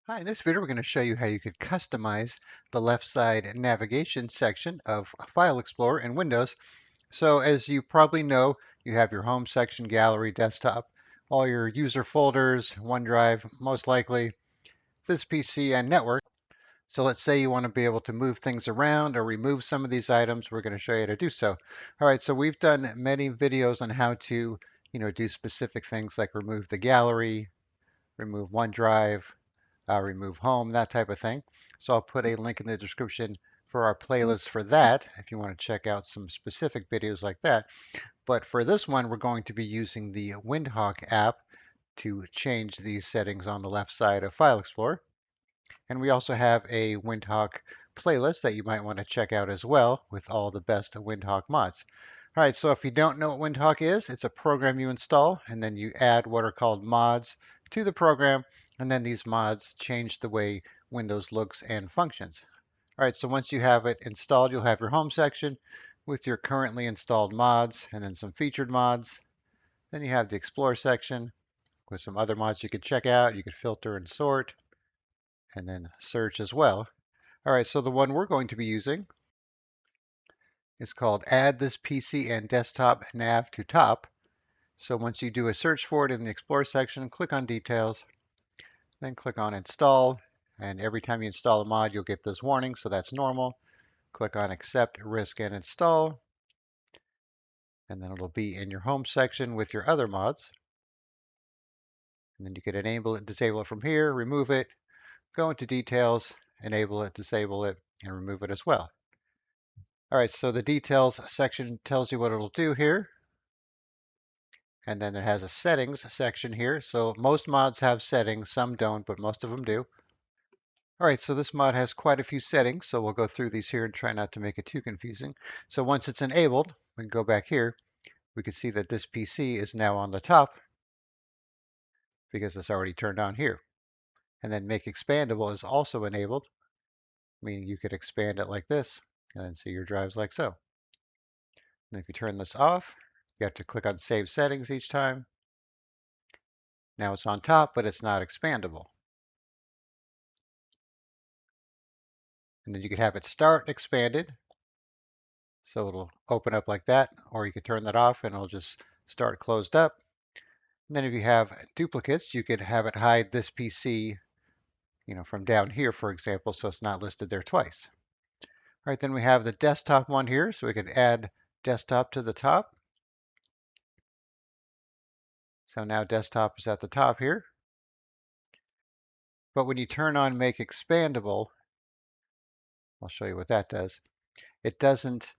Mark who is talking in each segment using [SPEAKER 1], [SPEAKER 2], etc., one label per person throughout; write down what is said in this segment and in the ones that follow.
[SPEAKER 1] Hi, in this video, we're going to show you how you could customize the left side navigation section of File Explorer in Windows. So as you probably know, you have your home section, gallery, desktop, all your user folders, OneDrive, most likely, this PC and network. So let's say you want to be able to move things around or remove some of these items. We're going to show you how to do so. All right, so we've done many videos on how to, do specific things like remove the gallery, remove OneDrive, remove home, that type of thing. So I'll put a link in the description for our playlist for that if you want to check out some specific videos like that. But for this one, we're going to be using the Windhawk app to change these settings on the left side of File Explorer. And we also have a Windhawk playlist that you might want to check out as well with all the best Windhawk mods. All right, so if you don't know what Windhawk is, it's a program you install and then you add what are called mods to the program, and then these mods change the way Windows looks and functions. All right, so once you have it installed, you'll have your home section with your currently installed mods and then some featured mods. Then you have the Explore section with some other mods you could check out. You could filter and sort and then search as well. All right, so the one we're going to be using is called Add this PC and desktop nav to top. So once you do a search for it in the Explore section, click on Details, then click on Install. And every time you install a mod, you'll get this warning, so that's normal. Click on Accept, Risk, and Install. And then it'll be in your Home section with your other mods. And then you can enable it, disable it from here, remove it, go into Details, enable it, disable it, and remove it as well. All right, so the Details section tells you what it'll do here. And then it has a settings section here. So most mods have settings, some don't, but most of them do. All right, so this mod has quite a few settings, so we'll go through these here and try not to make it too confusing. So once it's enabled, we can go back here. We can see that this PC is now on the top because it's already turned on here. And then make expandable is also enabled, meaning you could expand it like this and then see your drives like so. And if you turn this off, you have to click on Save Settings each time. Now it's on top, but it's not expandable. And then you could have it start expanded. So it'll open up like that, or you could turn that off and it'll just start closed up. And then if you have duplicates, you could have it hide this PC, from down here, for example, so it's not listed there twice. All right, then we have the desktop one here, so we could add desktop to the top. So now desktop is at the top here. But when you turn on Make Expandable, I'll show you what that does. It doesn't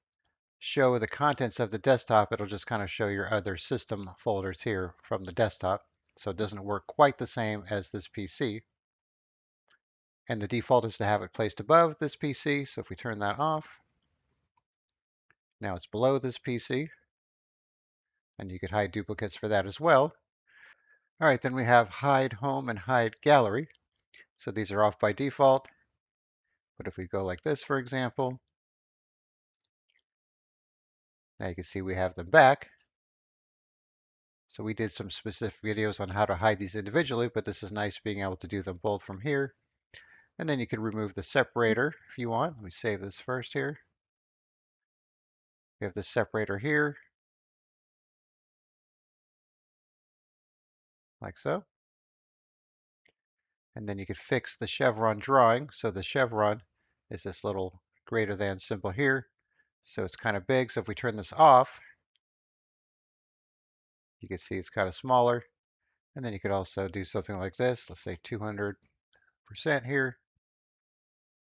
[SPEAKER 1] show the contents of the desktop. It'll just kind of show your other system folders here from the desktop. So it doesn't work quite the same as this PC. And the default is to have it placed above this PC. So if we turn that off, now it's below this PC. And you could hide duplicates for that as well. All right, then we have hide home and hide gallery. So these are off by default. But if we go like this, for example, now you can see we have them back. So we did some specific videos on how to hide these individually, but this is nice being able to do them both from here. And then you can remove the separator if you want. Let me save this first here. We have the separator here, like so. And then you could fix the chevron drawing. So the chevron is this little greater than symbol here. So it's kind of big. So if we turn this off, you can see it's kind of smaller. And then you could also do something like this. Let's say 200% here.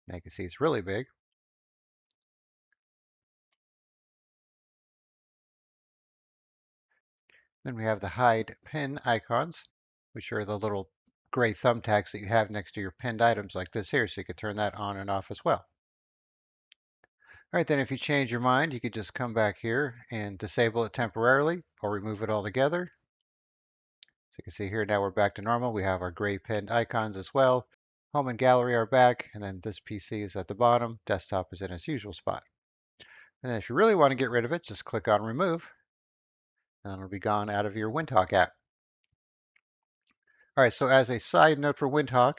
[SPEAKER 1] Now you can see it's really big. Then we have the hide pin icons, which are the little gray thumbtacks that you have next to your pinned items like this here. So you could turn that on and off as well. All right, then if you change your mind, you could just come back here and disable it temporarily or remove it altogether. So you can see here now we're back to normal. We have our gray pinned icons as well. Home and gallery are back, and then this PC is at the bottom. Desktop is in its usual spot. And then if you really want to get rid of it, just click on Remove, and it'll be gone out of your Windhawk app. All right, so as a side note for Windhawk,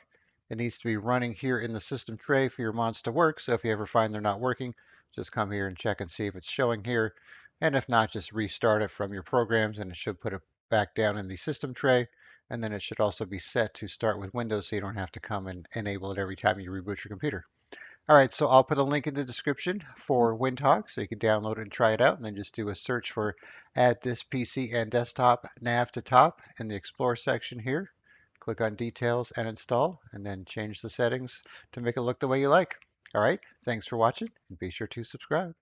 [SPEAKER 1] It needs to be running here in the system tray for your mods to work. So if you ever find they're not working, just come here and check and see if it's showing here. And if not, just restart it from your programs and it should put it back down in the system tray. And then it should also be set to start with Windows so you don't have to come and enable it every time you reboot your computer. All right, so I'll put a link in the description for Windhawk so you can download it and try it out. And then just do a search for add this PC and desktop nav to top in the Explore section here. Click on details and install, and then change the settings to make it look the way you like. All right, thanks for watching, and be sure to subscribe.